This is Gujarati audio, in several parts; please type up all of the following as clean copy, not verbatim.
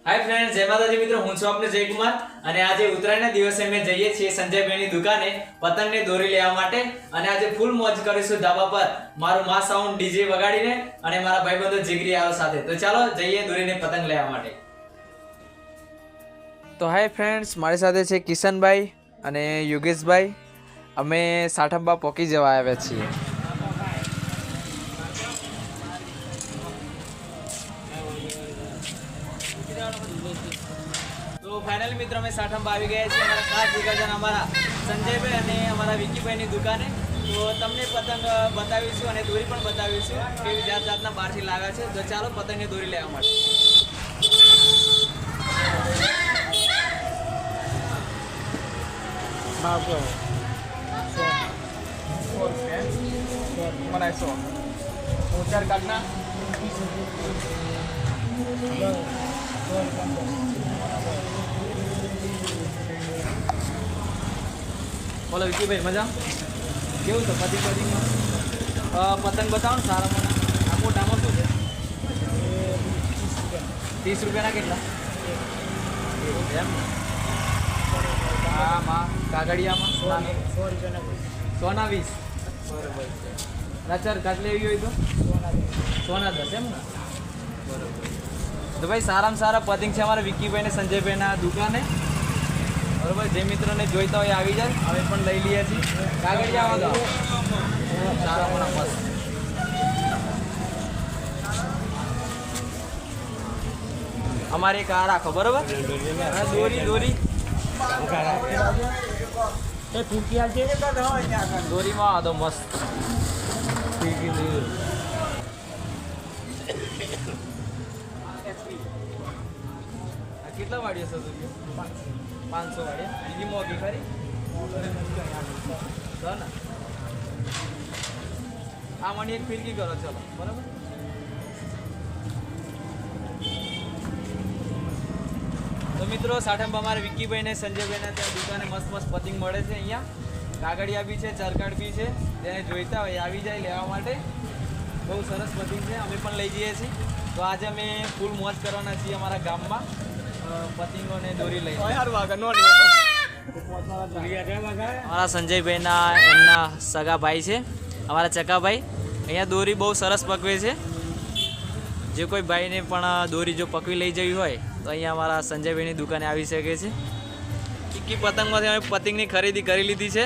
हाय फ्रेंड्स, जय माताजी मित्रों, હું છું આપનો જયકુમાર અને આજે ઉત્તરાયણના દિવસે અમે જઈએ છીએ સંજયભાઈની દુકાને પતંગને દોરી લેવા માટે અને આજે ફૂલ મોજ કરીશું ધાબા પર મારું મા સાઉન્ડ ડીજે વગાડીને અને મારા ભાઈબંધો જીગરી આવો સાથે. તો ચાલો જઈએ દોરીને પતંગ લેવા માટે. તો હાય ફ્રેન્ડ્સ, મારી સાથે છે કિશનભાઈ અને યોગેશભાઈ. અમે સાઠંબા પોકી જવા આવ્યા છીએ. तो फाइनली मित्रों में साठंबा આવી ગયા છે અમારા ખાસ જીગરજાન અમારા સંજયભાઈ અને અમારા વિકીભાઈની દુકાને. તો તમને પતંગ બતાવીશું અને દોરી પણ બતાવીશું કેવી જાતના બહારથી લાવ્યા છે. તો ચાલો પતંગની દોરી લેવા માટે. મને 100 ચાર કાઢના બોલો વિકીભાઈ, મજા કેવું છે પતંગ? પતંગ બતાવો ને સારા મને. આ મોટામાં શું છે? 30 રૂપિયાના કેટલા એમ? આમાં કાગળિયામાં 100 ના 20. બરોબર છે. નાચર કાટ લેવી હોય તો 100 ના 10 એમ ને? બરોબર. તો ભાઈ સારામાં સારા પતંગ છે અમારા વિકીભાઈ ને સંજયભાઈના દુકાને. બરોબર, જે મિત્રોને જોઈતા હોય આવી જાય. અમે પણ લઈ લઈએ છીએ. કાગળિયા આવો તો સારા મોટા મસ્ત. અમારે એક આ રાખો, બરોબર? દોરી દોરીમાં આ તો મસ્ત કેટલા વાળીએ છે? 500 વાળી. બીજી મોગી ખરી ને? આ મને એક ફિરકી કરો, ચલો. બરાબર. તો મિત્રો સાઠંબા અમારે વિકીભાઈ ને સંજયભાઈ ત્યાં દુકાને મસ્ત મસ્ત પતંગ મળે છે. અહીંયા કાગળિયા બી છે, ચરકાટ બી છે. જેને જોઈતા હોય આવી જાય લેવા માટે. બહુ સરસ પતંગ છે, અમે પણ લઈ જઈએ છીએ. તો આજે અમે ફૂલ મોજ કરવાના છીએ અમારા ગામમાં પતંગોને દોરી લઈ. અમારા સંજયભાઈના એમના સગા ભાઈ છે અમારા ચકાભાઈ. અહીંયા દોરી બહુ સરસ પકવે છે. જે કોઈ ભાઈને પણ દોરી જો પકવી લઈ જવી હોય તો અહીંયા અમારા સંજયભાઈની દુકાને આવી શકે છે. કિક્કી પતંગમાંથી અમે પતંગની ખરીદી કરી લીધી છે.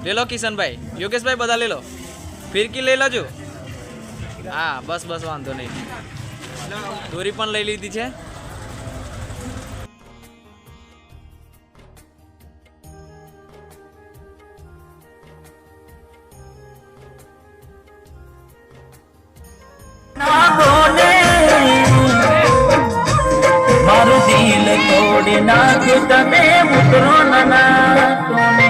લે લો કિશનભાઈ, યોગેશભાઈ, બધા લે લો. ફિરકી લઈ લેજો. હા, બસ વાંધો નહીં. દોરી પણ લઈ લીધી છે. મારું દિલ તોડી નાખ્યું તમે ઉતરો ના કોને.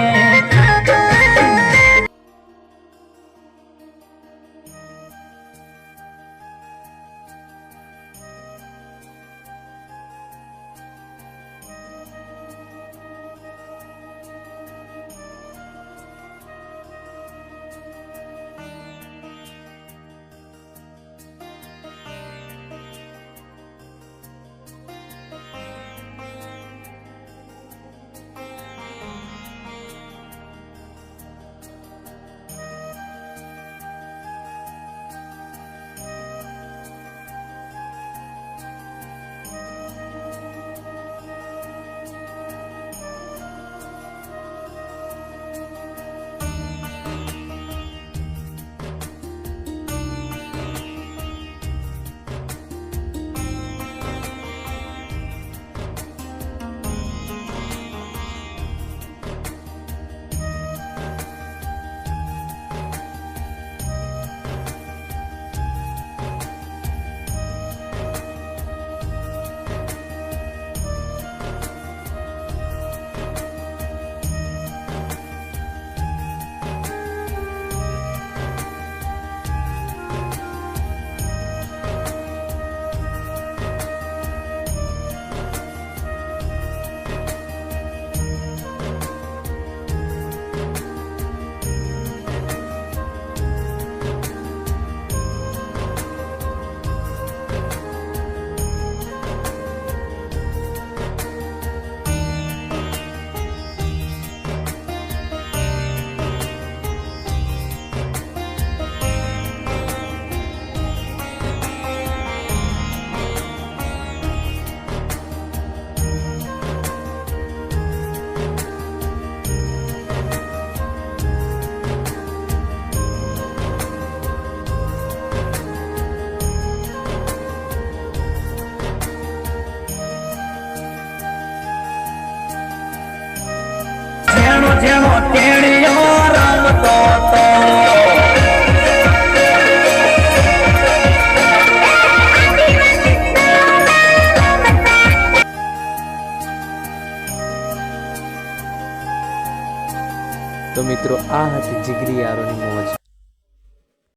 તો મિત્રો આ હતી જીગરી યારોની મોજ.